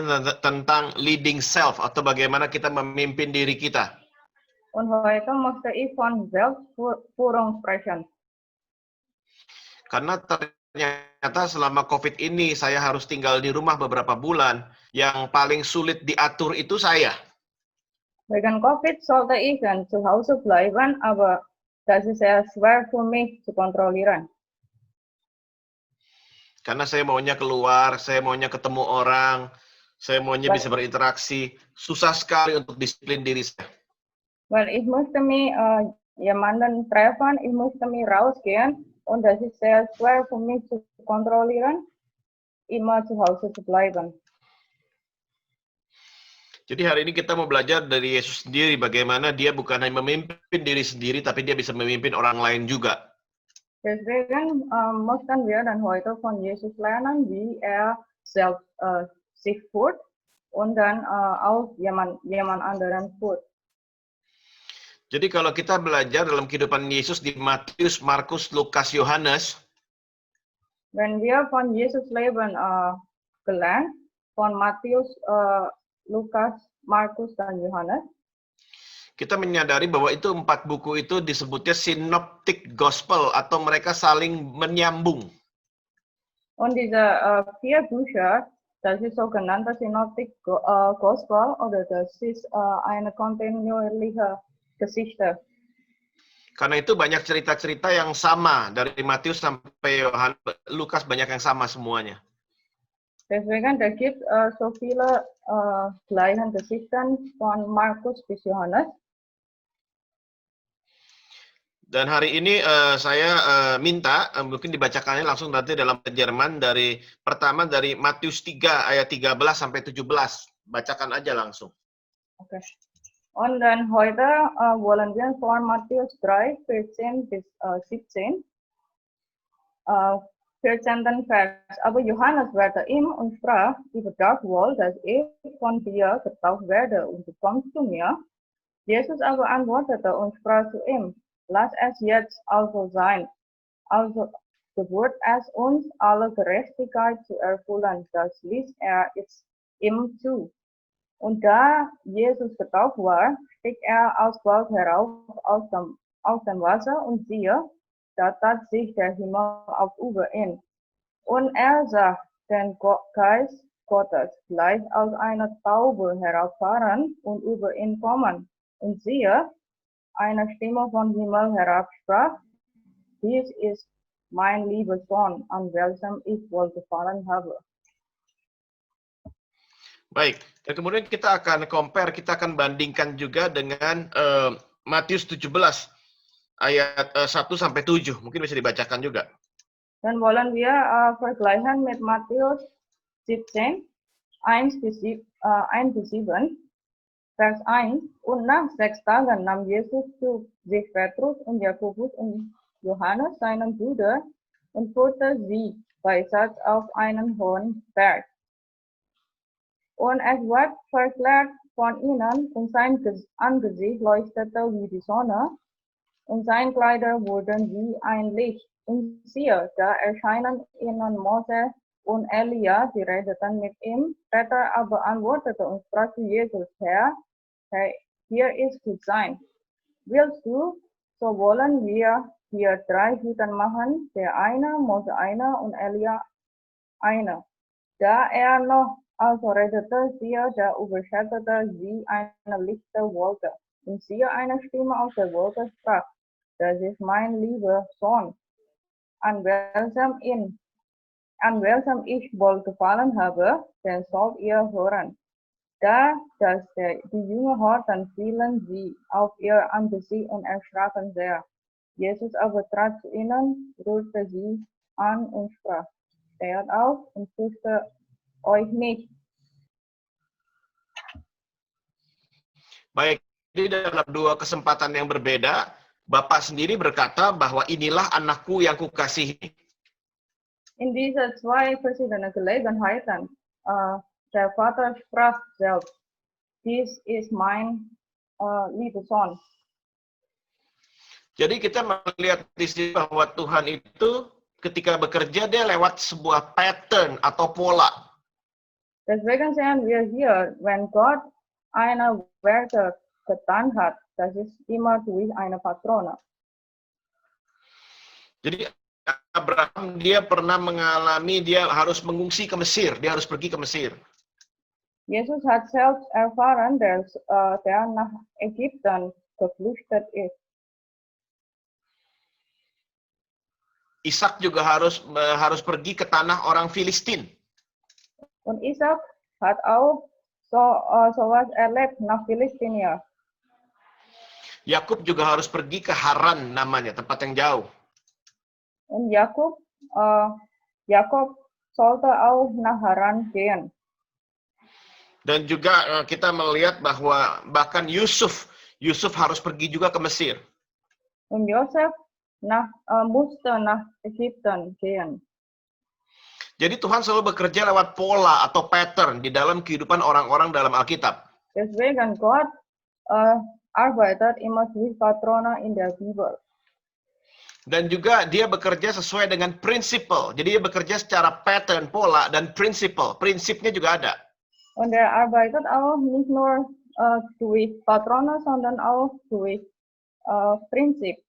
belajar tentang leading self atau bagaimana kita memimpin diri kita. Und heute möchte ich von Selbstführung sprechen. Karena ternyata selama COVID ini saya harus tinggal di rumah beberapa bulan. Yang paling sulit diatur itu saya. Wegen Covid sollte ich dann zu Hause bleiben, aber das ist sehr schwer für mich zu kontrollieren. Karena saya maunya keluar, saya maunya ketemu orang, saya maunya bisa berinteraksi. Susah sekali untuk disiplin diri saya. Weil ich möchte mich jemanden treffen, ich möchte mich rausgehen und das ist sehr schwer für mich zu kontrollieren, immer zu Hause zu bleiben. Jadi hari ini kita mau belajar dari Yesus sendiri bagaimana dia bukan hanya memimpin diri sendiri, tapi dia bisa memimpin orang lain juga. Deswegen möchten wir dann heute von Jesus lernen, wie sich führt und dann auch jemand anderen führt. Jadi kalau kita belajar dalam kehidupan Yesus di Matius, Markus, Lukas, Yohanes, wenn wir von Jesus Leben gelernt, von Matthäus, Lukas, Markus, dan Yohanes, kita menyadari bahwa itu 4 buku itu disebutnya synoptic gospel atau mereka saling menyambung. Und diese 4 Bücher, das ist sogenannte Synoptic Gospel oder das ist eine kontinuierliche Geschichte. Karena itu banyak cerita-cerita yang sama dari Matius sampai Yohanes, Lukas banyak yang sama semuanya. Deswegen da gibt so viele gleichen Geschichten von Markus bis Johannes. Dan hari ini saya minta mungkin dibacakannya langsung nanti dalam Jerman pertama dari Matius 3 ayat 13 sampai 17. Bacakan aja langsung. Okay. Und dann heute wollen wir von Matthäus 3, 14 bis 17 14. Vers. Aber Johannes wehrte ihm und sprach, ich bedarf wohl, dass ich von dir getauft werde, und du kommst zu mir. Jesus aber antwortete und sprach zu ihm, lass es jetzt also sein. Also gebührt es uns, alle Gerechtigkeit zu erfüllen. Das ließ er ihm zu. Und da Jesus getauft war, stieg er alsbald herauf aus dem Wasser, und siehe, da tat sich der Himmel auf über ihn. Und er sah den Geist Gottes gleich aus einer Taube herabfahren und über ihn kommen. Und siehe, eine Stimme vom Himmel herab sprach, dies ist mein lieber Sohn, an welchem ich wohlgefallen habe. Baik, dan kemudian kita akan compare, kita akan bandingkan juga dengan Matius 17 ayat 1 sampai 7. Mungkin bisa dibacakan juga. Dann wollen wir vergleichen mit Matthäus 17, 1 bis 7, Vers 1. Und nach 6 Tagen nahm Jesus zu sich Petrus und Jakobus und Johannes, seinen Bruder, und führte sie beiseite auf einen hohen Berg. Und es ward verklärt von ihnen, und sein Angesicht leuchtete wie die Sonne, und seine Kleider wurden wie ein Licht. Und siehe, da erscheinen ihnen Mose und Elia, die redeten mit ihm. Peter aber antwortete und sprach zu Jesus, Herr, hier ist gut sein. Willst du, so wollen wir hier 3 Hütten machen, der eine, Mose einer und Elia einer. Da er noch also redete, siehe, da überschattete sie eine lichte Wolke. Und siehe, eine Stimme aus der Wolke sprach, das ist mein lieber Sohn, an welchem ich wohlgefallen habe, den sollt ihr hören. Da das die Jünger hörten, fielen sie auf ihr Angesicht und erschraken sehr. Jesus aber trat zu ihnen, rührte sie an und sprach, steht auf und fürchtet euch nicht. Baik, di dalam 2 kesempatan yang berbeda, Bapak sendiri berkata bahwa inilah anakku yang kukasihi. In diese 2 verschiedenen Gelegenheiten, der Vater sprach selbst, dies ist mein lieber Sohn. Jadi kita melihat di sini bahwa Tuhan itu ketika bekerja dia lewat sebuah pattern atau pola. Deswegen sehen wir hier, wenn Gott eine Werke getan hat, das ist immer durch eine Patrone. Jadi Abraham dia pernah mengalami dia harus mengungsi ke Mesir, dia harus pergi ke Mesir. Jesus hat selbst erfahren, dass der nach Ägypten geflüchtet ist. Ishak juga harus pergi ke tanah orang Filistin. Und Isaac hat auch sowas erlebt nach Philistinia. Yakub juga harus pergi ke Haran namanya, tempat yang jauh. Und Jakob sollte auch nach Haran gehen. Dan juga kita melihat bahwa bahkan Yusuf harus pergi juga ke Mesir. Und Josef musste nach Ägypten gehen. Jadi Tuhan selalu bekerja lewat pola atau pattern di dalam kehidupan orang-orang dalam Alkitab. Deswegen Gott arbeitet immer durch Patrone in der Bibel. Dan juga dia bekerja sesuai dengan prinsipal. Jadi dia bekerja secara pattern, pola, dan prinsipal. Prinsipnya juga ada. Und er arbeitet auch nicht nur durch Patrone, sondern auch durch Prinzip.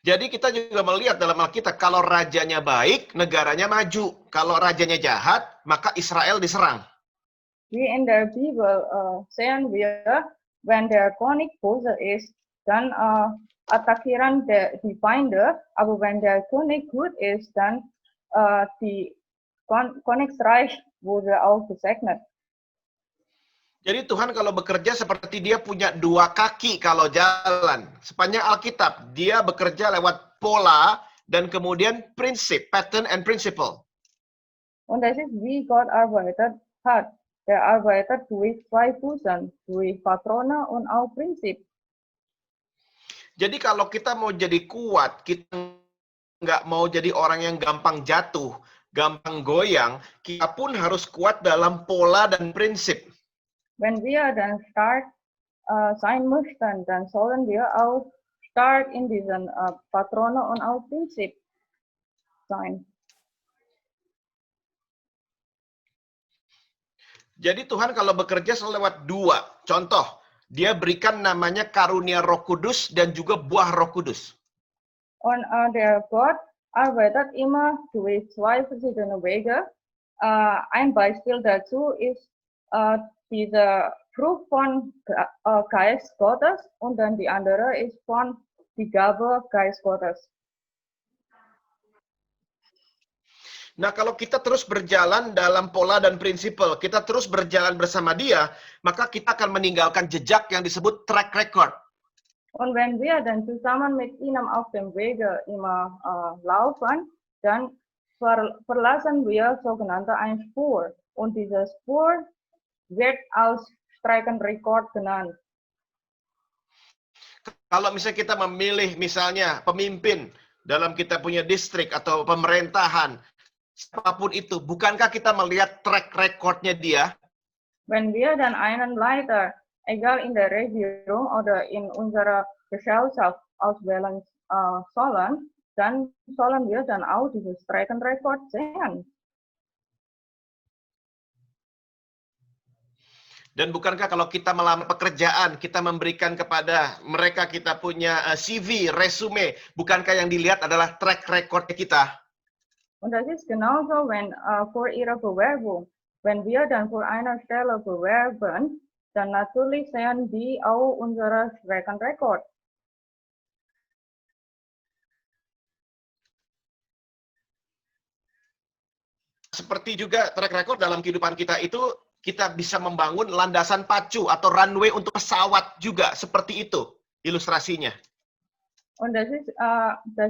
Jadi kita juga melihat dalam Alkitab, kalau rajanya baik, negaranya maju. Kalau rajanya jahat, maka Israel diserang. Wie in der Bibel sehen wir, wenn der König böse ist, dann attackieren die Feinde, aber wenn der König gut ist, dann die Königsreich wurde auch gesegnet. Jadi Tuhan kalau bekerja seperti dia punya dua kaki kalau jalan. Sepanjang Alkitab, dia bekerja lewat pola dan kemudian prinsip, pattern and principle. Und das ist, wie Gott arbeitet hat. Er arbeitet durch zwei Füßen, durch Patrone und auch Prinzip. Jadi kalau kita mau jadi kuat, kita nggak mau jadi orang yang gampang jatuh, gampang goyang, kita pun harus kuat dalam pola dan prinsip. Wenn wir dann stark sein möchten, dann sollen wir auch stark in diesen Patrone und auch Prinzip sein. Jadi Tuhan kalau bekerja selalu lewat dua. Contoh, dia berikan namanya karunia Roh Kudus dan juga buah Roh Kudus. Und der Gott arbeitet immer durch zwei verschiedene Wege. Ein Beispiel dazu ist diese Frucht von Geist Gottes und dann die andere ist von die Gabe Geist Gottes. Nah, kalau kita terus berjalan dalam pola dan prinsipal, kita terus berjalan bersama dia, maka kita akan meninggalkan jejak yang disebut track record. Und wenn wir dann zusammen mit ihnen auf dem Wege immer laufen, dann verlassen wir sogenannte eine Spur. Und diese Spur wird als Streckenrekord genannt. Kalau misalnya kita memilih misalnya pemimpin dalam kita punya distrik atau pemerintahan, siapapun itu, bukankah kita melihat track recordnya dia? Wenn wir dann einen Leiter, egal in der Regierung oder in unserer Gesellschaft auswählen sollen, dann sollen wir dann auch dieses Streckenrekord sehen. Dan bukankah kalau kita melamar pekerjaan, kita memberikan kepada mereka kita punya CV, resume, bukankah yang dilihat adalah track record kita? Und das ist genauso, wenn vor ihrer Bewerbung, wenn wir dann für eine Stelle bewerben, dann natürlich sehen die auch unsere Streckenrekord. Seperti juga track record dalam kehidupan kita itu, kita bisa membangun landasan pacu atau runway untuk pesawat juga, seperti itu ilustrasinya. Und das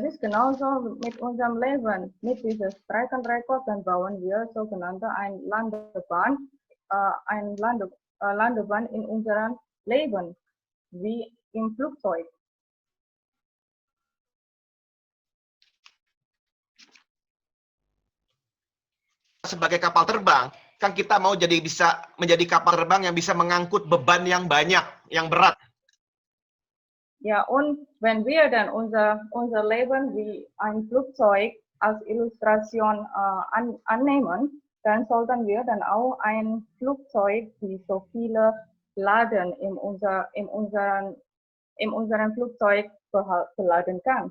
ist genauso mit unserem Leben. Mit diesem Streckenrekord dann bauen wir sogenannte eine Landebahn in unserem Leben, wie im Flugzeug. Sebagai kapal terbang, kan kita mau bisa menjadi kapal terbang yang bisa mengangkut beban yang banyak, yang berat. Ja, und wenn wir dann unser Leben wie ein Flugzeug als Illustration annehmen, dann sollten wir dann auch ein Flugzeug, die so viele Laden in unseren Flugzeug beladen kann.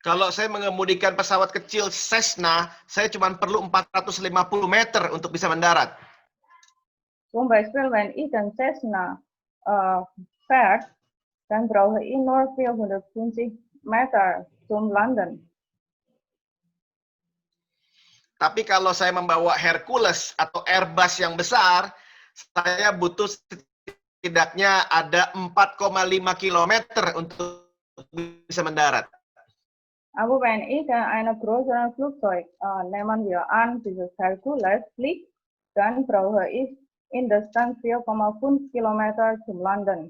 Kalau saya mengemudikan pesawat kecil Cessna, saya cuma perlu 450 meter untuk bisa mendarat. Zum Beispiel, wenn ich den Cessna fährt, dann brauche ich nur 450 Meter zum Landen. Tapi kalau saya membawa Hercules atau Airbus yang besar, saya butuh setidaknya ada 4,5 kilometer untuk bisa mendarat. Aber wenn ich ein größeres Flugzeug, nehmen wir an, dieses Hercules fliegt, dann brauche ich mindestens 4,5 Kilometer zum Landen.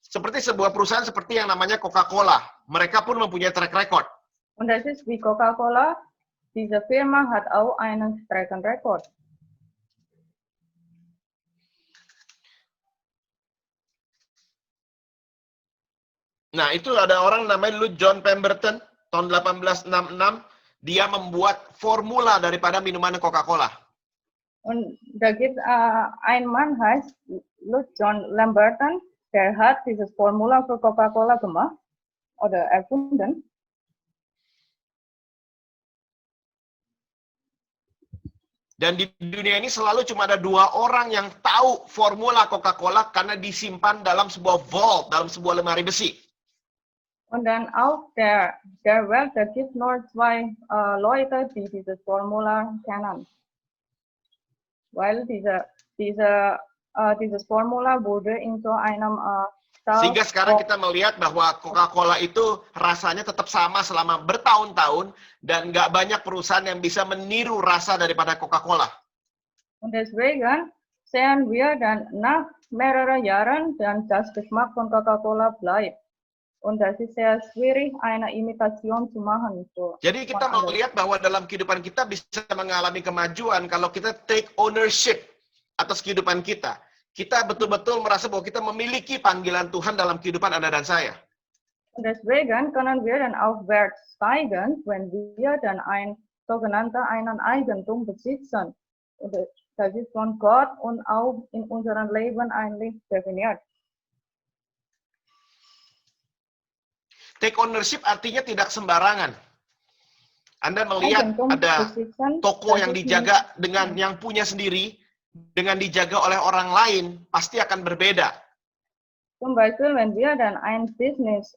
Seperti sebuah perusahaan seperti yang namanya Coca-Cola. Mereka pun mempunyai track record. Und das ist wie Coca-Cola. Diese Firma hat auch einen Streckenrekord. Nah, itu ada orang namanya John Pemberton, tahun 1866. Dia membuat formula daripada minuman Coca-Cola. Und da gibt ein Mann, heißt John Lamberton, der hat dieses Formula für Coca-Cola gemacht oder erfunden. Dan di dunia ini selalu cuma ada 2 orang yang tahu formula Coca-Cola karena disimpan dalam sebuah vault, dalam sebuah lemari besi. Und dann auf der Welt, da gibt nur 2 Leute, die dieses Formular kennen. Weil dieses Formular wurde in so einem Sehingga sekarang kita melihat bahwa Coca-Cola itu rasanya tetap sama selama bertahun-tahun dan nggak banyak perusahaan yang bisa meniru rasa daripada Coca-Cola. Und deswegen sehen wir dann nach mehreren Jahren, dann das Geschmack von Coca-Cola bleibt. Und das ist sehr schwierig, eine Imitation zu machen. So. Jadi kita melihat bahwa dalam kehidupan kita bisa mengalami kemajuan kalau kita take ownership atas kehidupan kita. Kita betul-betul merasa bahwa kita memiliki panggilan Tuhan dalam kehidupan Anda dan saya. Und deswegen können wir dann auch Wert steigen, wenn wir dann einen Eigentum besitzen. Und das ist von Gott und auch in unserem Leben eigentlich definiert. Take ownership artinya tidak sembarangan. Anda melihat ada toko yang dijaga dengan yang punya sendiri, dengan dijaga oleh orang lain, pasti akan berbeda. Zum Beispiel, wenn wir dann ein Business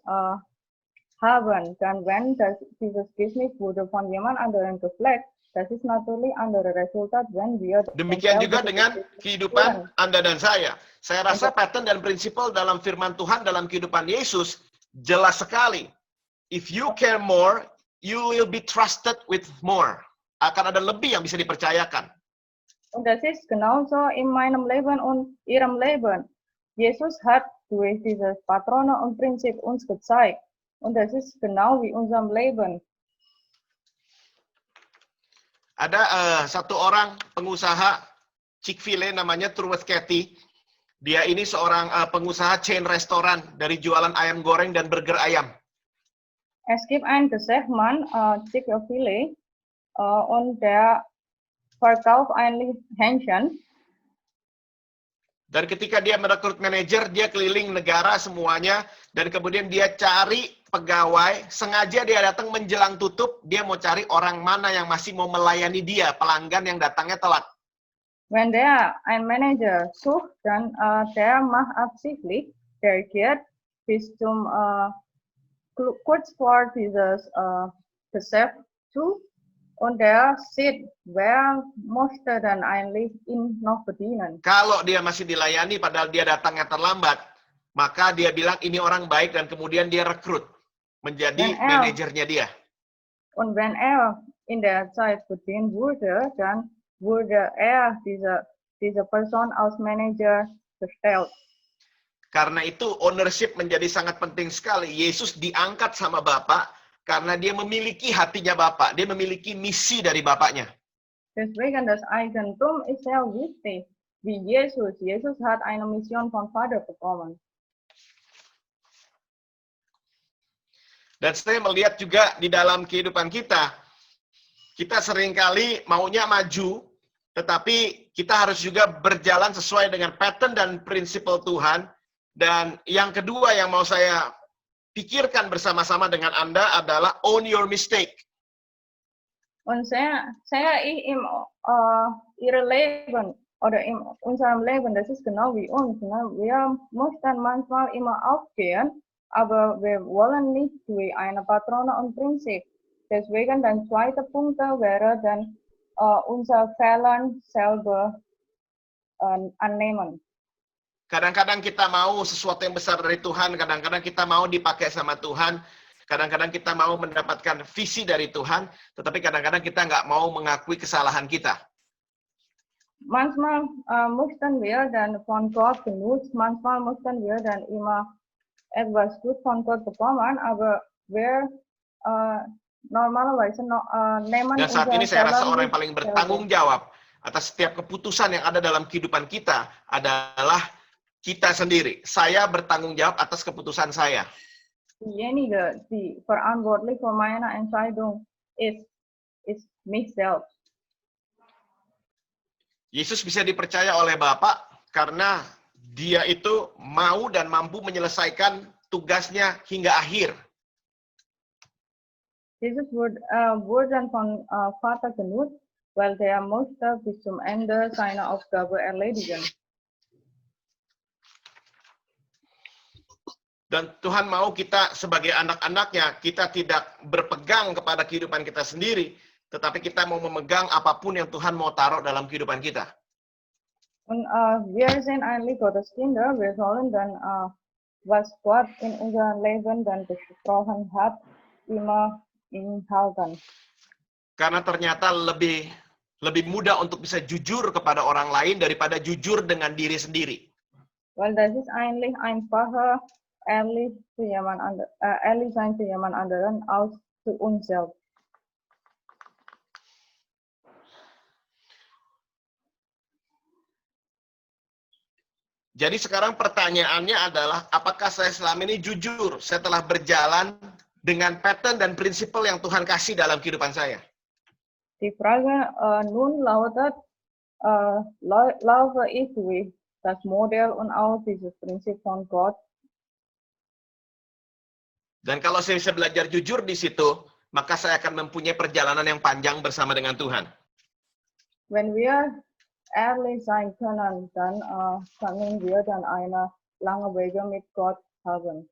haben, dann wenn dieses Business wurde von jemand anderem gepflegt, das ist natürlich andere Resultat, wenn wir... Demikian juga dengan kehidupan Anda dan saya. Saya rasa pattern dan prinsipal dalam firman Tuhan dalam kehidupan Yesus jelas sekali. If you care more, you will be trusted with more. Akan ada lebih yang bisa dipercayakan. Und das ist genauso in meinem Leben und Ihrem Leben. Jesus hat durch dieses Patrone und Prinzip uns gezeigt. Und das ist genau wie unserem Leben. Ada satu orang pengusaha Chick-fil-A namanya Truett Cathy. Dia ini seorang pengusaha chain restoran dari jualan ayam goreng dan burger ayam. Es gibt einen Geschäftsmann, Chick-fil-A, und der verkauft eigentlich Hähnchen. Dan ketika dia merekrut manajer, dia keliling negara semuanya, dan kemudian dia cari pegawai, sengaja dia datang menjelang tutup, dia mau cari orang mana yang masih mau melayani dia, pelanggan yang datangnya telat. Wenn der ein Manager sucht, dann der macht absichtlich, der geht bis zum kurz vor dieses Geschäft zu und der sieht, wer möchte dann eigentlich ihn noch bedienen. Kalau dia masih dilayani padahal dia datangnya terlambat, maka dia bilang ini orang baik dan kemudian dia rekrut menjadi manajernya dia. Und wenn in der Zeit bedient wurde, dann wurde diese Person als Manager bestellt. Karena itu ownership menjadi sangat penting sekali. Yesus diangkat sama Bapa karena dia memiliki hatinya Bapa. Dia memiliki misi dari Bapaknya. Deswegen das Eigentum ist sehr wichtig. Wie Jesus. Jesus hat eine Mission von Vater bekommen. Dan saya melihat juga di dalam kehidupan kita, Kita seringkali maunya maju, tetapi kita harus juga berjalan sesuai dengan pattern dan prinsipal Tuhan. Dan yang kedua yang mau saya pikirkan bersama-sama dengan Anda adalah own your mistake. Und saya im ihre Leben oder in unserem Leben, das ist genau wie uns. Ne? Wir möchten manchmal immer aufgehen, aber wir wollen nicht wie eine Patrone und Prinzip. Deswegen der zweite Punkt wäre dann unser Fehlern selber annehmen. Kadang-kadang kita mau sesuatu yang besar dari Tuhan, kadang-kadang kita mau dipakai sama Tuhan, kadang-kadang kita mau mendapatkan visi dari Tuhan, tetapi kadang-kadang kita nggak mau mengakui kesalahan kita. Manchmal möchten wir dann von Gott genutzt, manchmal möchten wir dann immer etwas gut von Gott bekommen, aber wir normalerweise nehmen Dan saat ini saya rasa orang yang paling selber. bertanggung jawab atas setiap keputusan yang ada dalam kehidupan kita adalah kita sendiri. Saya bertanggung jawab atas keputusan saya. Diejenige, die verantwortlich für meine Entscheidung ist mich selbst. Yesus bisa dipercaya oleh Bapa karena dia itu mau dan mampu menyelesaikan tugasnya hingga akhir. Jesus wurde von Vater genutzt, weil der musste bis zum Ende seine Aufgabe erledigen. Dan Tuhan mau kita sebagai anak-anaknya, kita tidak berpegang kepada kehidupan kita sendiri, tetapi kita mau memegang apapun yang Tuhan mau taruh dalam kehidupan kita. Und wir sind eigentlich Gottes Kinder, wir sollen dann, was Gott in unserem Leben dann besprochen hat, immer inhalten. Karena ternyata lebih mudah untuk bisa jujur kepada orang lain daripada jujur dengan diri sendiri. Weil das ist eigentlich einfacher, ehrlich sein zu jemand anderen als zu uns selbst. Jadi sekarang pertanyaannya adalah, apakah saya selama ini jujur setelah berjalan dengan pattern dan prinsipal yang Tuhan kasih dalam kehidupan saya? Die Frage nun lautet, laufe ich wie das Modell und auch dieses Prinzip von Gott? Dan kalau saya bisa belajar jujur di situ, maka saya akan mempunyai perjalanan yang panjang bersama dengan Tuhan. Wenn wir ehrlich sein können, dann können wir dann eine lange Wege mit Gott haben.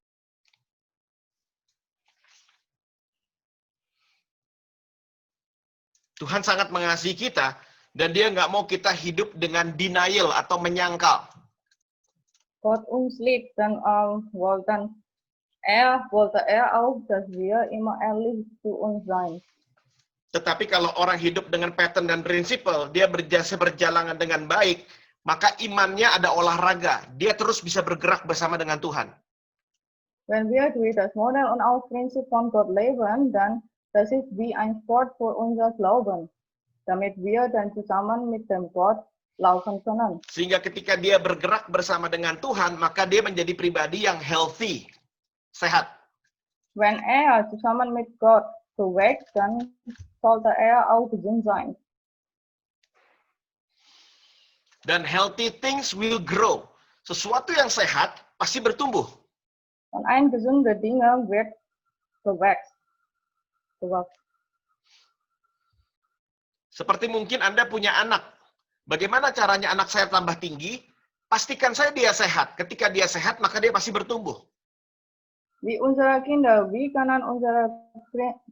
Tuhan sangat mengasihi kita, dan dia nggak mau kita hidup dengan denial atau menyangkal. Gott uns liebt, dann wollte er auch, dass wir immer ehrlich zu uns sein. Tetapi kalau orang hidup dengan pattern dan prinsipal, dia berjalan dengan baik, maka imannya ada olahraga. Dia terus bisa bergerak bersama dengan Tuhan. Wenn wir durch das Modell und auch Prinzip von Gott leben, dann das ist wie ein Sport für unser Glauben, damit wir dann zusammen mit dem Gott laufen können. Sehingga ketika dia bergerak bersama dengan Tuhan, maka dia menjadi pribadi yang healthy, sehat. Wenn er zusammen mit Gott bewegt, dann sollte er auch gesund sein. Dan healthy things will grow. Sesuatu yang sehat pasti bertumbuh. Und ein gesunde Dinge wird gewachsen. Seperti mungkin Anda punya anak. Bagaimana caranya anak saya tambah tinggi? Pastikan saya dia sehat. Ketika dia sehat, maka dia pasti bertumbuh. Wie unsere Kinder, wie können unsere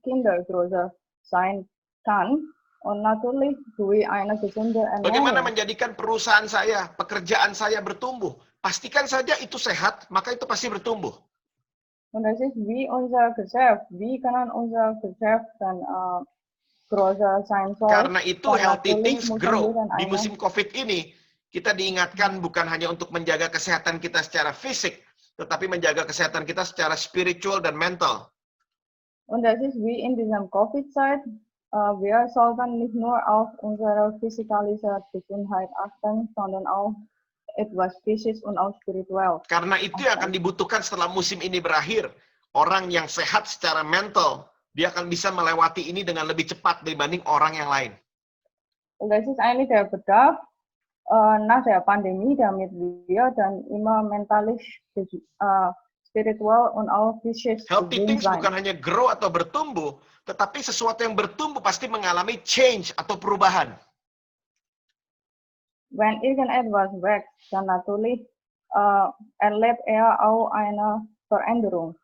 Kinder größer sein kann? Und natürlich durch eine gesunde Bagaimana Ernährung. menjadikan perusahaan saya, pekerjaan saya bertumbuh? Pastikan saja itu sehat, maka itu pasti bertumbuh. Und das ist wie unser Geschäft. Wie können unser Geschäft dann größer sein soll? Karena itu dann healthy natürlich things müssen grow. wir dann Di eine- musim COVID ini, kita diingatkan bukan hanya untuk menjaga kesehatan kita secara fisik, tetapi menjaga kesehatan kita secara spiritual dan mental. Und das ist wie in diesem Covid-Zeit. Wir sollten nicht nur auf unsere physikalische Gesundheit achten, sondern auch etwas physisch und auch spirituell. Karena itu yang akan dibutuhkan setelah musim ini berakhir. Orang yang sehat secara mental Dia akan bisa melewati ini dengan lebih cepat dibanding orang yang lain. Und das ist eigentlich der Bedarf nach der Pandemie, damit wir dann immer mentalisch, spiritual und auch physisch Healthy gesund things sein. bukan hanya grow atau bertumbuh, tetapi sesuatu yang bertumbuh pasti mengalami change atau perubahan. Wenn irgendetwas wächst, dann natürlich erlebt er auch eine Veränderung.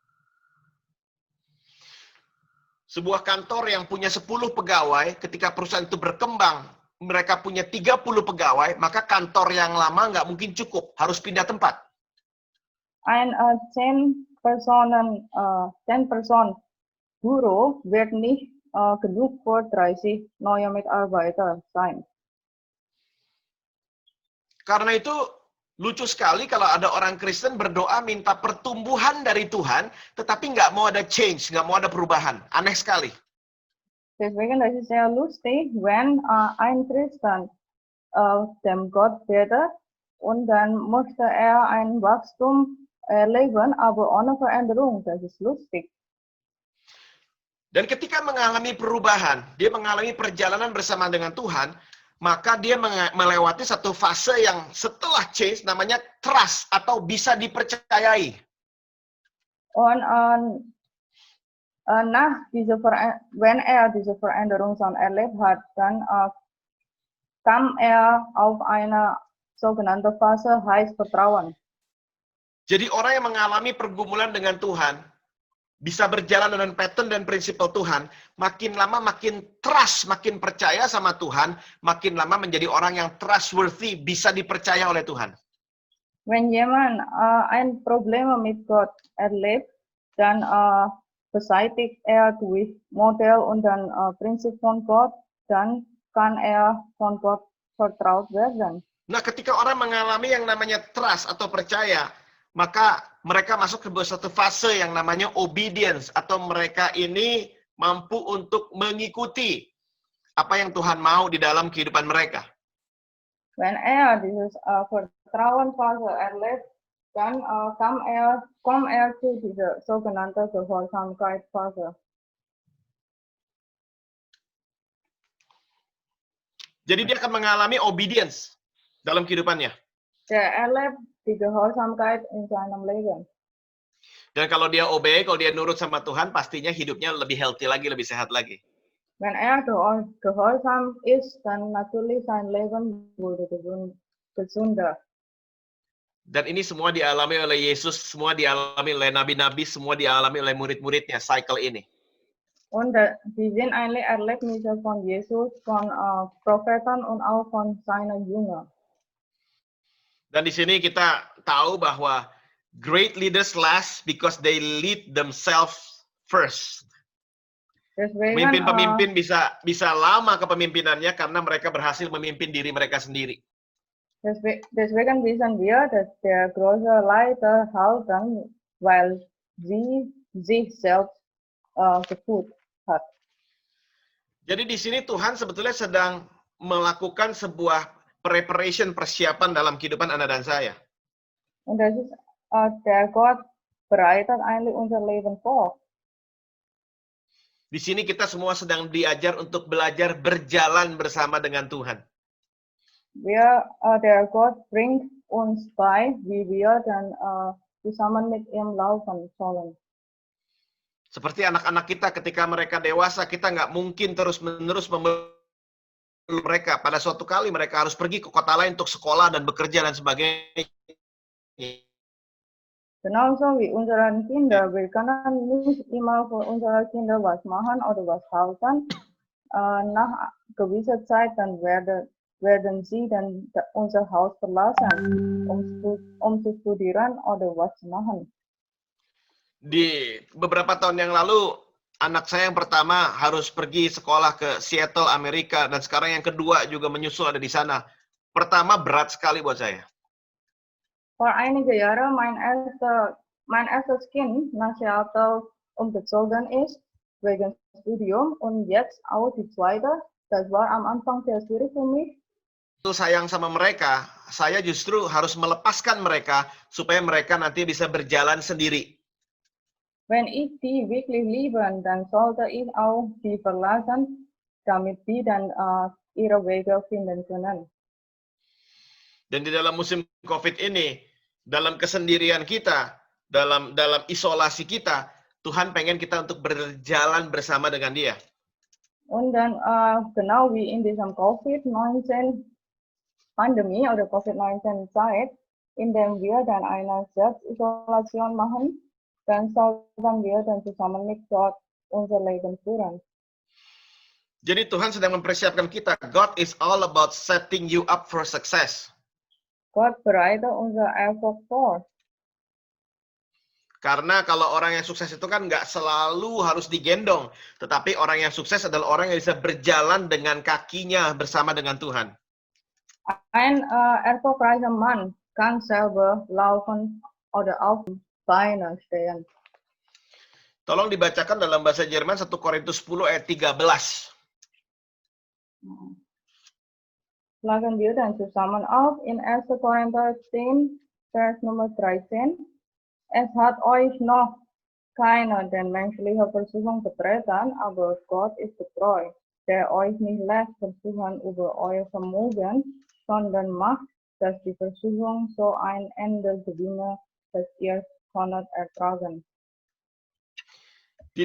Sebuah kantor yang punya 10 pegawai, ketika perusahaan itu berkembang, mereka punya 30 pegawai, maka kantor yang lama nggak mungkin cukup, harus pindah tempat. Ein 10 Person Büro wird nicht genug für 30 neue Mitarbeiter sein. Karena itu, lucu sekali kalau ada orang Kristen berdoa minta pertumbuhan dari Tuhan, tetapi nggak mau ada change, nggak mau ada perubahan. Aneh sekali. Deswegen das ist sehr lustig, wenn ein Christen dem Gott betet und dann möchte er ein Wachstum erleben, aber ohne Veränderung. Das ist lustig. Dan ketika mengalami perubahan, dia mengalami perjalanan bersama dengan Tuhan, maka dia melewati satu fase yang setelah change namanya trust atau bisa dipercayai. Und wenn er diese Veränderung schon erlebt hat, dann kam er auf eine sogenannte Phase, heißt Vertrauen. Jadi orang yang mengalami pergumulan dengan Tuhan, bisa berjalan dengan pattern dan prinsip Tuhan, makin lama makin trust, makin percaya sama Tuhan, makin lama menjadi orang yang trustworthy, bisa dipercaya oleh Tuhan. Wenn jemand ein Problem mit Gott erlebt, dann beseitigt er durch Modell und dann Prinzip von Gott, dann kann er von Gott vertraut werden. Nah, ketika orang mengalami yang namanya trust atau percaya, maka mereka masuk ke satu fase yang namanya obedience, atau mereka ini mampu untuk mengikuti apa yang Tuhan mau di dalam kehidupan mereka. Wenn er dieses Vertrauensphase erlebt, dann kommt er zu dieser sogenannten Gehorsamkeitsphase. Jadi dia akan mengalami obedience dalam kehidupannya. Der erlebt die Gehorsamkeit in seinem Leben. Dan kalau dia obey, kalau dia nurut sama Tuhan, pastinya hidupnya lebih healthy lagi, lebih sehat lagi. Wenn er gehorsam ist, dann natürlich sein Leben wurde gesünder. Dan ini semua dialami oleh Yesus, semua dialami oleh nabi-nabi, semua dialami oleh murid-muridnya, cycle ini. Und die sind eigentlich Erlebnisse von Jesus, von Propheten und auch von seinen Jüngern. Dan di sini kita tahu bahwa great leaders last because they lead themselves first. Pemimpin-pemimpin bisa lama kepemimpinannya karena mereka berhasil memimpin diri mereka sendiri. Deswegen wissen wir, dass der große Leiter halten, weil sie sich selbst geführt hat. Jadi di sini Tuhan sebetulnya sedang melakukan sebuah persiapan dalam kehidupan Anda dan saya. Und das ist der Gott bereitet eigentlich unser Leben vor. Di sini kita semua sedang diajar untuk belajar berjalan bersama dengan Tuhan. Der Gott bringt uns bei, wie wir dann zusammen mit ihm laufen sollen. Seperti anak-anak kita ketika mereka dewasa, kita nggak mungkin terus-menerus memeluk mereka. Pada suatu kali mereka harus pergi ke kota lain untuk sekolah dan bekerja dan sebagainya. Genauso wie unseren Kinder. Wir können nicht immer für unsere Kinder was machen oder was halten. Nach gewisser Zeit dann werden sie dann unser Haus verlassen, um zu studieren oder was zu machen. Di beberapa tahun yang lalu, anak saya yang pertama harus pergi sekolah ke Seattle, Amerika, dan sekarang yang kedua juga menyusul ada di sana. Pertama berat sekali buat saya. Vor einige Jahre mein erstes Kind nach Seattle umgezogen ist wegen Studium und jetzt auch die zweite. Das war am Anfang sehr schwierig für mich. Sayang sama mereka, saya justru harus melepaskan mereka supaya mereka nanti bisa berjalan sendiri. Wenn ich die wirklich liebe, dann sollte ich auch sie verlassen, damit sie dann ihre Wege finden können. Dan di dalam musim COVID ini, dalam kesendirian kita, dalam isolasi kita, Tuhan pengen kita untuk berjalan bersama dengan Dia. Und dann genau wie in diesem COVID-19-Pandemie oder COVID-19-Zeit, in dem wir dann eine Selbstisolation machen, dann sollten wir dann zusammen mit Gott unser Leben führen. Jadi Tuhan sedang mempersiapkan kita. God is all about setting you up for success. Gott bereitet unser Erfolg vor. Karena kalau orang yang sukses itu kan nggak selalu harus digendong. Tetapi orang yang sukses adalah orang yang bisa berjalan dengan kakinya bersama dengan Tuhan. Ein erfolgreicher Mann kann selber laufen oder auf Beine stehen. Tolong dibacakan dalam bahasa Jerman 1 Korintus 10 ayat 13. Schlagen wir dann zusammen auf in 1. Korinther 10, Vers Nummer 13. Es hat euch noch keiner den menschlichen Versuchung betreten, aber Gott ist getreu, der euch nicht lässt versuchen über euer Vermögen, sondern macht, dass die Versuchung so ein Ende gewinne, dass ihr könnet ertragen. Di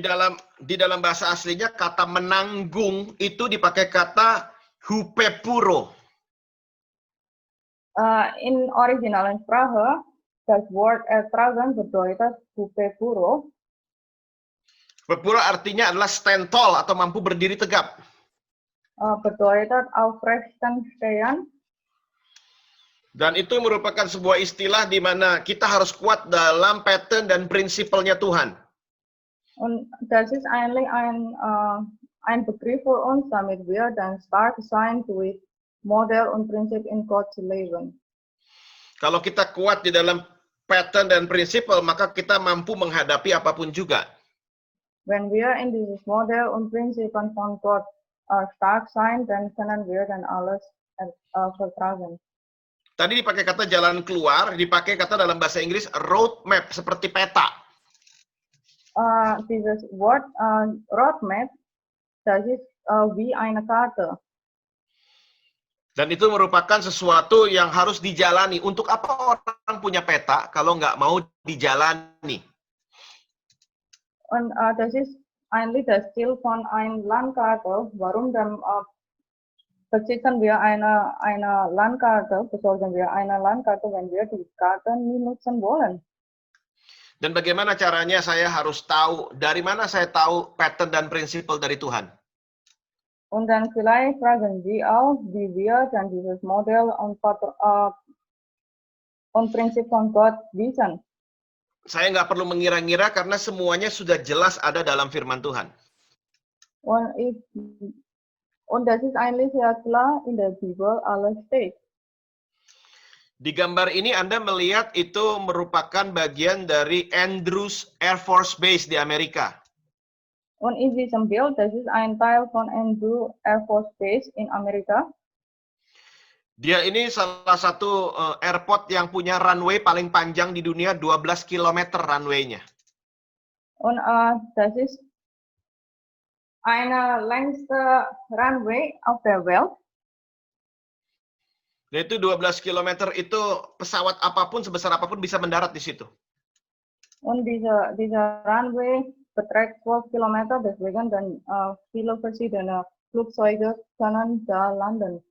dalam bahasa aslinya kata menanggung itu dipakai kata hupepuro. In originalen Sprache, das Wort ertragen bedeutet hupepuro. Hupepuro artinya adalah stand tall atau mampu berdiri tegap. Bedeutet aufrechten stehen. Dan itu merupakan sebuah istilah di mana kita harus kuat dalam pattern dan prinsipalnya Tuhan. Und das ist eigentlich ein Begriff für uns, damit wir dann stark sein durch Modell und Prinzip in Gott zu leben. Kalau kita kuat di dalam pattern dan prinsipal, maka kita mampu menghadapi apapun juga. Wenn wir in dieses Modell und Prinzipien von Gott stark sein, dann können wir dann alles vertragen. Tadi dipakai kata jalan keluar, dipakai kata dalam bahasa Inggris roadmap, seperti peta. Dieses Wort Roadmap, das ist wie eine Karte. Dan itu merupakan sesuatu yang harus dijalani. Untuk apa orang punya peta kalau nggak mau dijalani? Und das ist eigentlich das Ziel von einer Landkarte. Warum dann besitzen wir eine Landkarte, besorgen wir eine Landkarte, wenn wir die Karte nie nutzen wollen? Dan bagaimana caranya saya harus tahu, dari mana saya tahu pattern dan prinsipal dari Tuhan? Und dann vielleicht fragen Sie auch, wie wir dann dieses Modell und Prinzip von Gott wissen. Saya nggak perlu mengira-ngira karena semuanya sudah jelas ada dalam firman Tuhan. Und das ist eigentlich sehr klar in der Bibel alles steht. Di gambar ini Anda melihat itu merupakan bagian dari Andrews Air Force Base di Amerika. Und in diesem Bild, das ist ein Teil von Andrews Air Force Base in Amerika. Dia ini salah satu airport yang punya runway paling panjang di dunia, 12 km runway-nya. Und das ist eine längste Runway auf der Welt. Dan itu 12 km itu pesawat apapun sebesar apapun bisa mendarat di situ. Und dieser Runway beträgt 12 Kilometer, deswegen dann viele verschiedene Flugzeuge können da landen.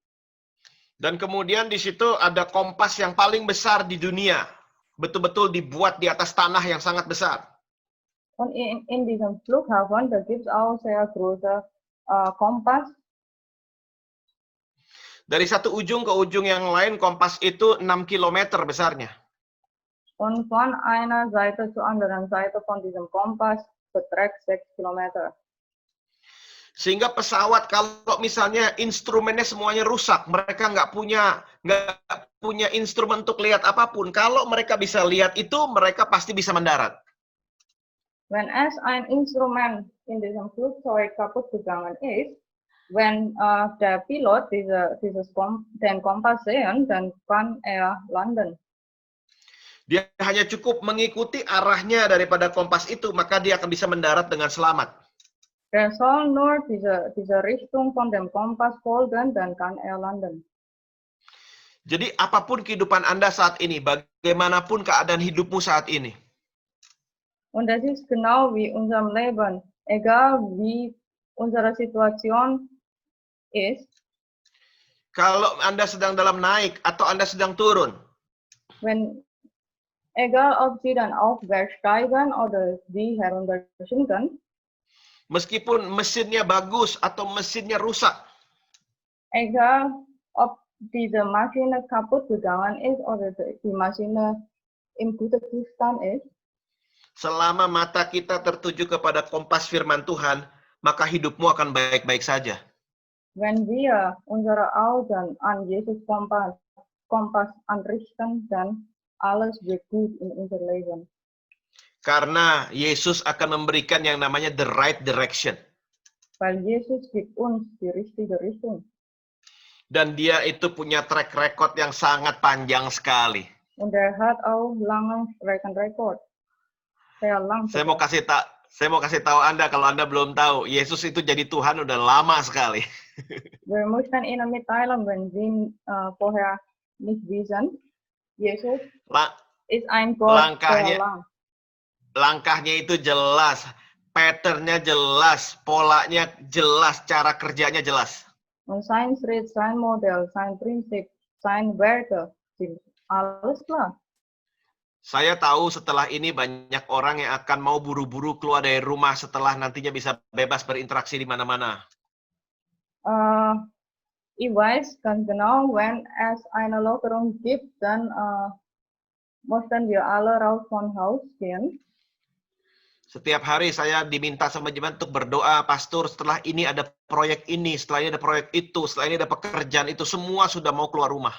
Dan kemudian di situ ada kompas yang paling besar di dunia. Betul-betul dibuat di atas tanah yang sangat besar. Und in diesem Flughafen, da gibt es auch sehr große Kompass. Dari satu ujung ke ujung yang lain, kompas itu 6 km besarnya. Und von einer Seite zur anderen Seite von diesem Kompass beträgt 6 Kilometer. Sehingga pesawat kalau misalnya instrumennya semuanya rusak, mereka nggak punya instrumen untuk lihat apapun. Kalau mereka bisa lihat itu, mereka pasti bisa mendarat. Wenn es ein Instrument in diesem Flugzeug kaputt gegangen ist, wenn der Pilot den Kompass sehen, dann kann er landen. Dia hanya cukup mengikuti arahnya daripada kompas itu, maka dia akan bisa mendarat dengan selamat. Er soll nur diese Richtung von dem Kompass folgen, dann kann er landen. Jadi apapun kehidupan Anda saat ini, bagaimanapun keadaan hidupmu saat ini, Und das ist genau wie unserem Leben. Egal wie unsere Situation ist, kalau Anda sedang dalam naik atau Anda sedang turun, egal ob sie dann aufwärts steigen oder sie heruntersinken, meskipun mesinnya bagus atau mesinnya rusak, egal ob diese Maschine kaputt gegangen ist oder die Maschine im guten Zustand ist, selama mata kita tertuju kepada kompas firman Tuhan, maka hidupmu akan baik-baik saja. wenn wir unsere Augen an Jesus Kompass anrichten, dann alles wird gut in unser Leben. Karena Yesus akan memberikan yang namanya the right direction. Weil Jesus gibt uns die richtige Richtung. Dan dia itu punya track record yang sangat panjang sekali. Und er hat auch langen Streckenrekord. Sehr lang. Saya mau kasih tahu Anda, kalau Anda belum tahu, Yesus itu jadi Tuhan udah lama sekali. Wir möchten Ihnen mitteilen, wenn Sie vorher nicht wissen, Jesus ist ein Gott sehr lang. Langkahnya itu jelas, patternnya jelas, polanya jelas, cara kerjanya jelas. Und sein Schritt, sein Modell, sein Prinzip, sein Werke sind alles klar. Saya tahu setelah ini banyak orang yang akan mau buru-buru keluar dari rumah setelah nantinya bisa bebas berinteraksi di mana-mana. Ich weiß ganz genau, wenn es eine Lockerung gibt, dann mussten wir alle raus von Haus gehen. Setiap hari saya diminta sama jemaat untuk berdoa, pastor, setelah ini ada proyek ini, setelah ini ada proyek itu, setelah ini ada pekerjaan itu, semua sudah mau keluar rumah.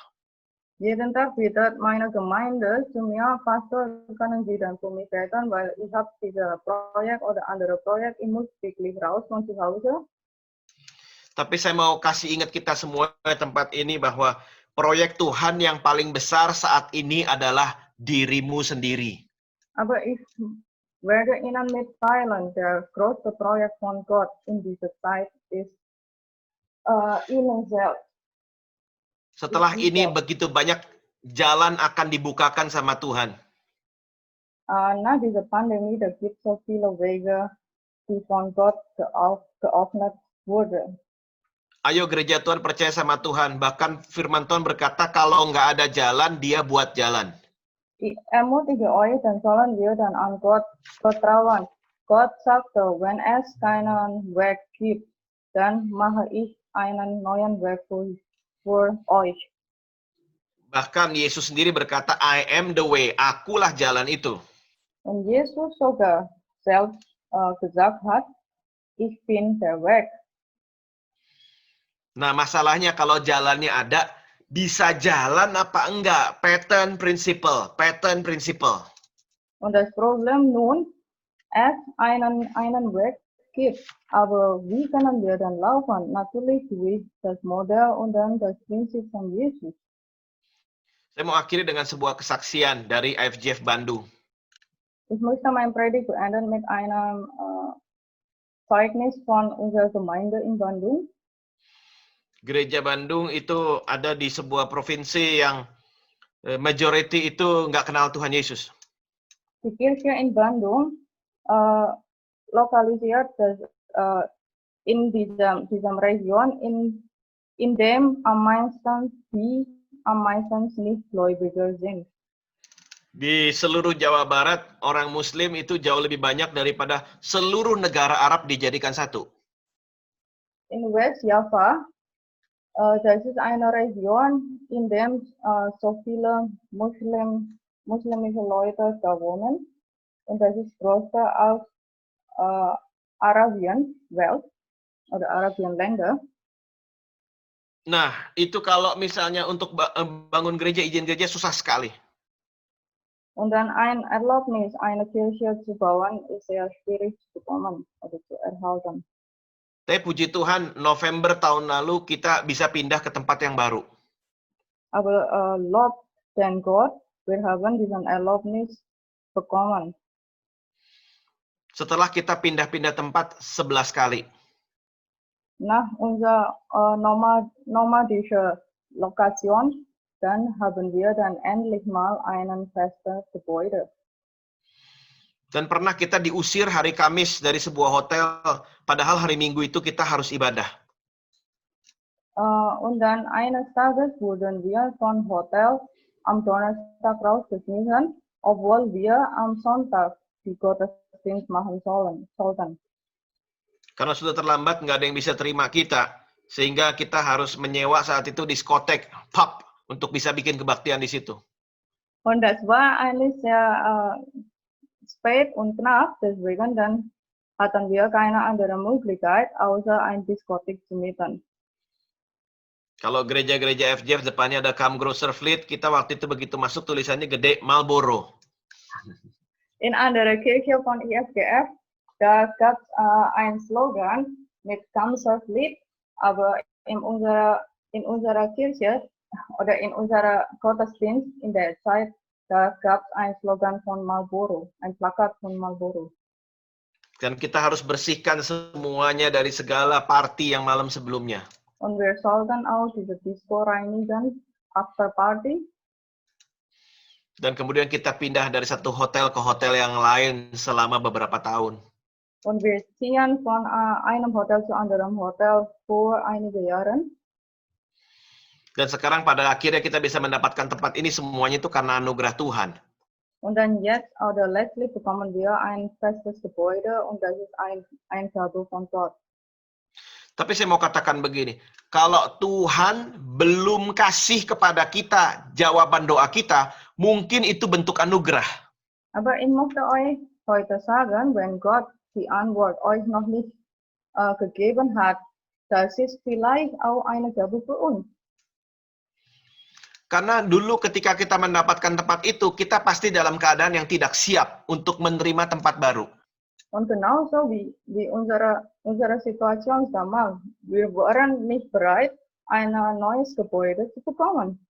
Jeden Tag bittet meine Gemeinde zu mir, Pastor, können Sie dann für mich beten, weil ich habe dieses Projekt oder andere Projekt, ich muss wirklich raus von zu Hause. Tapi saya mau kasih ingat kita semua di tempat ini bahwa proyek Tuhan yang paling besar saat ini adalah dirimu sendiri. Aber ich werde Ihnen mitteilen, der größte Projekt von Gott in dieser Zeit ist Ihnen selbst. Setelah ini begitu banyak jalan akan dibukakan sama Tuhan. Nach dieser Pandemie, da gibt es so viele Wege, die von Gott geöffnet wurden. Ayo gereja Tuhan percaya sama Tuhan. Bahkan firman Tuhan berkata kalau nggak ada jalan, dia buat jalan. Ich ermutige euch, dann sollen wir dann an Gott vertrauen. Gott sagte, wenn es keinen Weg gibt, dann mache ich einen neuen Weg für euch. Bahkan Yesus sendiri berkata, I am the way, akulah jalan itu. Und Jesus sogar selbst gesagt hat, ich bin der Weg. Nah, masalahnya kalau jalannya ada, bisa jalan apa enggak? Pattern principle. Und das Problem nun, es einen Weg gibt, aber wie können wir dann laufen? Natürlich durch das Modell und dann das Prinzip von Jesus. Saya mau akhiri dengan sebuah kesaksian dari IFGF Bandung. Ich möchte mein Predigt beenden mit einem Zeugnis von unserer Gemeinde in Bandung. Gereja Bandung itu ada di sebuah provinsi yang majority itu nggak kenal Tuhan Yesus. Die Kirche in Bandung lokalisiert in diesem Region, in dem am meisten nicht Gläubiger sind. Di seluruh Jawa Barat, orang Muslim itu jauh lebih banyak daripada seluruh negara Arab dijadikan satu. In West Java, das ist eine Region, in dem so viele muslimische Leute da wohnen. Und das ist größer als Arabien-Welt oder Arabien-Länder. Nah, itu kalau misalnya untuk bangun gereja, izin gereja susah sekali. Und dann ein Erlaubnis, eine Kirche zu bauen, ist sehr schwierig zu bekommen oder zu erhalten. Tapi puji Tuhan, November tahun lalu kita bisa pindah ke tempat yang baru. Aber Lob den Gott, wir haben diesen Erlaubnis bekommen. Setelah kita pindah-pindah tempat 11 kali. Nach unserer nomadische Lokation, dann haben wir dann endlich mal einen festen Gebäude. Dan pernah kita diusir hari Kamis dari sebuah hotel, padahal hari Minggu itu kita harus ibadah. Und dann eines Tages wurden wir von Hotel am Donnerstag rausgeschmissen, obwohl wir am Sonntag die Gottesdienst machen sollten. Karena sudah terlambat, nggak ada yang bisa terima kita. Sehingga kita harus menyewa saat itu diskotek, pub, untuk bisa bikin kebaktian di situ. Und das war eigentlich sehr spät und knapp, deswegen dann hatten wir keine andere Möglichkeit, außer ein Diskothek zu mieten. Kalau gereja-gereja FJF depannya ada Come Grocer Fleet, kita waktu itu begitu masuk tulisannya gede Marlboro. In andere Kirche von IFGF, da gab es ein Slogan mit Kamser Fleet, aber in unserer Kirche oder in unserer Gottesdienst in der Zeit, da gab es ein Slogan von Marlboro, ein Plakat von Marlboro. Dan kita harus bersihkan semuanya dari segala party yang malam sebelumnya. Und wir sollten auch diese Disco reinigen, after party. Dan kemudian kita pindah dari satu hotel ke hotel yang lain selama beberapa tahun. Und wir ziehen von einem Hotel zu anderem Hotel vor einige Jahren. Dan sekarang pada akhirnya kita bisa mendapatkan tempat ini semuanya itu karena anugerah Tuhan. Und dann jetzt oder letztlich bekommen wir ein festes Gebäude und das ist ein Gabe von Gott. Tapi saya mau katakan begini, kalau Tuhan belum kasih kepada kita jawaban doa kita, mungkin itu bentuk anugerah. Aber ich möchte euch heute sagen, wenn Gott die Antwort euch noch nicht gegeben hat, das ist vielleicht auch eine Gabe für uns. Karena dulu ketika kita mendapatkan tempat itu, kita pasti dalam keadaan yang tidak siap untuk menerima tempat baru. Und genauso wie unsere Situation damals, wir waren nicht bereit, ein neues Gebäude zu bekommen.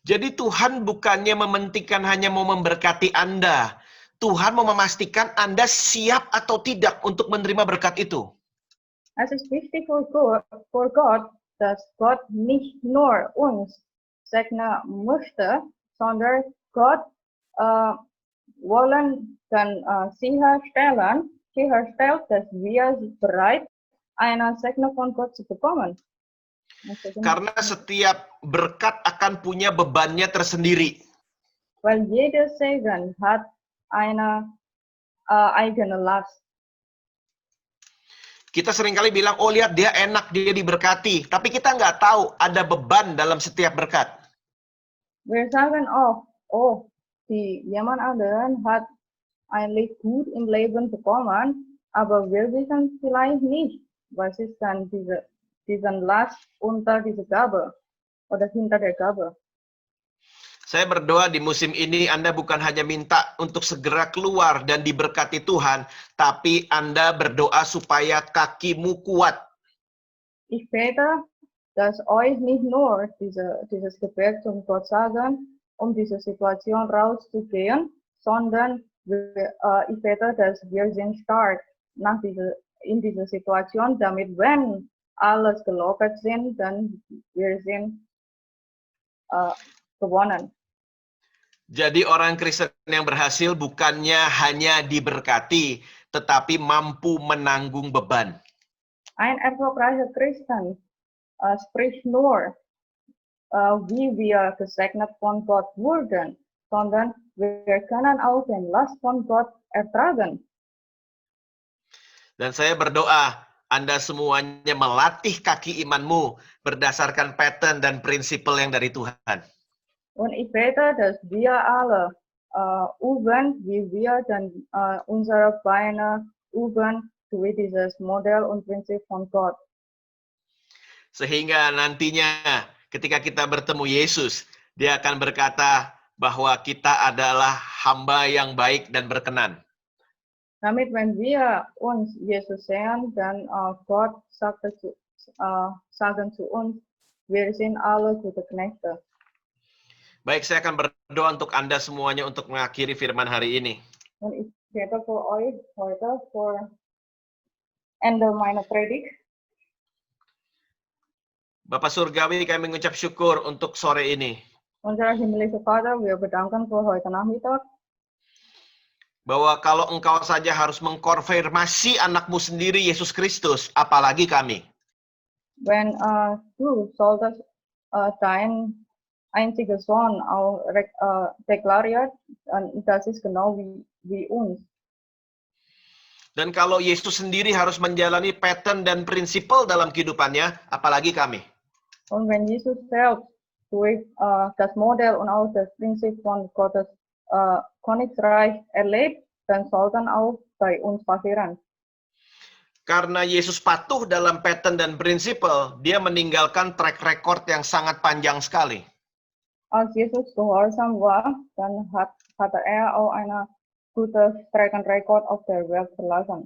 Jadi Tuhan bukannya mementingkan hanya mau memberkati Anda. Tuhan mau memastikan Anda siap atau tidak untuk menerima berkat itu. Es ist wichtig für Gott, dass Gott nicht nur uns segnen möchte, sondern Gott wollen dann sicherstellt, dass wir bereit eine Segnung von Gott zu bekommen. Karena setiap berkat akan punya bebannya tersendiri. Weil jeder Segen hat eine eigene Last. Kita seringkali bilang, oh lihat dia enak, dia diberkati. Tapi kita nggak tahu ada beban dalam setiap berkat. Wir sagen oh, jemand anderen hat eigentlich gut im Leben bekommen, aber wir wissen vielleicht nicht, was ist dann diesen Last unter dieser Gabe oder hinter der Gabe. Saya berdoa di musim ini Anda bukan hanya minta untuk segera keluar dan diberkati Tuhan, tapi Anda berdoa supaya kakimu kuat. Ich bete, dass euch nicht nur dieses Gebet zum Gott sagen, um diese Situation rauszugehen, sondern ich bete, dass wir sind stark in dieser Situation, damit wenn alles gelockert sind, dann wir sind gewonnen. Jadi orang Kristen yang berhasil bukannya hanya diberkati, tetapi mampu menanggung beban. Ein erfolgreicher Christen spricht nur, wie wir gesegnet von Gott wurden, sondern wir können auch den Last von Gott ertragen. Dan saya berdoa, Anda semuanya melatih kaki imanmu berdasarkan pattern dan prinsip yang dari Tuhan. Und ich bete, dass wir alle üben, wie wir dann unsere Beine üben, wie dieses Modell und Prinzip von Gott. Sehingga nantinya ketika kita bertemu Yesus, dia akan berkata bahwa kita adalah hamba yang baik dan berkenan. Damit, wenn wir uns Jesus sehen, dann Gott sagen zu uns, wir sind alle gute Knechte. Baik, saya akan berdoa untuk Anda semuanya untuk mengakhiri firman hari ini. Und ich bete für euch heute für Ende meiner Predigt. Bapak Surgawi, kami mengucap syukur untuk sore ini. Unser himmlischer Vater, wir bedanken für heute Nachmittag, Bahwa kalau engkau saja harus mengkonfirmasi anakmu sendiri, Yesus Kristus, apalagi kami. wenn du solltest dein einziger Sohn auch deklariert, das ist genau wie uns. Dan kalau Yesus sendiri harus menjalani pattern dan prinsipal dalam kehidupannya, apalagi kami. Und wenn Jesus selbst durch das Modell und auch das Prinzip von Gottes Königreich erlebt, dann sollten auch bei uns passieren. Karena Yesus patuh dalam pattern dan prinsipal, dia meninggalkan track record yang sangat panjang sekali. Als Jesus gehorsam war, dann hatte er auch eine gute Streckenrekord auf der Welt verlassen.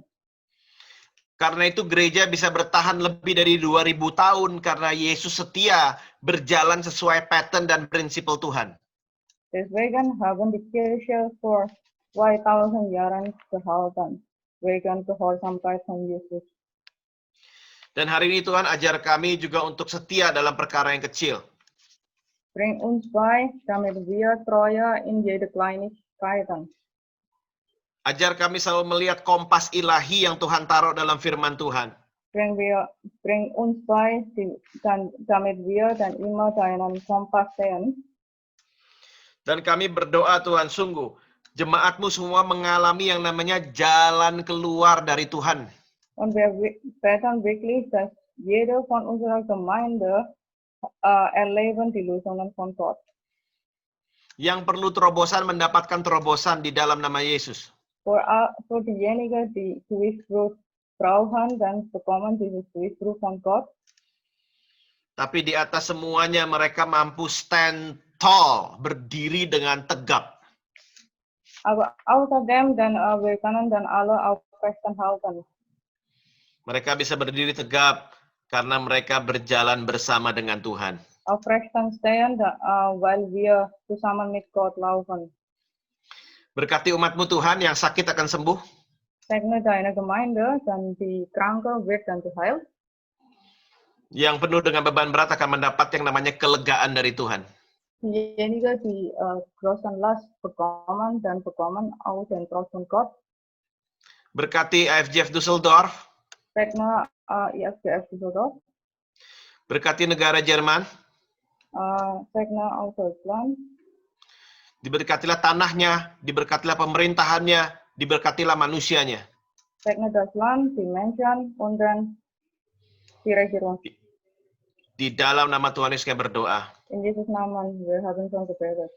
Karena itu gereja bisa bertahan lebih dari 2000 tahun karena Yesus setia berjalan sesuai pattern dan prinsipal Tuhan. Deswegen haben die Kirche vor 2000 Jahren gehalten, wegen Gehorsamkeit von Jesus. Dan hari ini Tuhan ajar kami juga untuk setia dalam perkara yang kecil. Bring uns bei, damit wir Treue in jede Kleinigkeiten. Ajar kami selalu melihat kompas ilahi yang Tuhan taruh dalam firman Tuhan. Bring uns bei, damit wir dann immer deinen Kompass sehen. Dan kami berdoa Tuhan, sungguh jemaatmu semua mengalami yang namanya jalan keluar dari Tuhan. Und wir beten wirklich, dass jeder von unserer Gemeinde erleben die Lösungen von Gott. Yang perlu terobosan mendapatkan terobosan di dalam nama Yesus. Für diejenigen, die Durchbruch brauchen, dann bekommen dieses Durchbruch von Gott. Tapi di atas semuanya mereka mampu stand tall, berdiri dengan tegap. Aber außerdem, dann wir können dann alle aufrechten halten. Mereka bisa berdiri tegap karena mereka berjalan bersama dengan Tuhan. Aufrechten stehen, weil wir zusammen mit Gott laufen. Berkati umatmu Tuhan, yang sakit akan sembuh. Segne deine Gemeinde, dann die Kranke wird dann geheilt. Yang penuh dengan beban berat akan mendapat yang namanya kelegaan dari Tuhan. Diejenigen, die großen Last bekommen, dann bekommen auch den Trost von Gott. Berkati IFGF Düsseldorf. Segne IFGF Düsseldorf. Berkati negara Jerman. Segne auch Deutschland. Diberkatilah tanahnya, diberkatilah pemerintahannya, diberkatilah manusianya. Segne das Land, die Menschen und dann die Regierung. Di dalam nama Tuhan Yesus kami berdoa. In Jesus Namen, wir haben schon gebetet.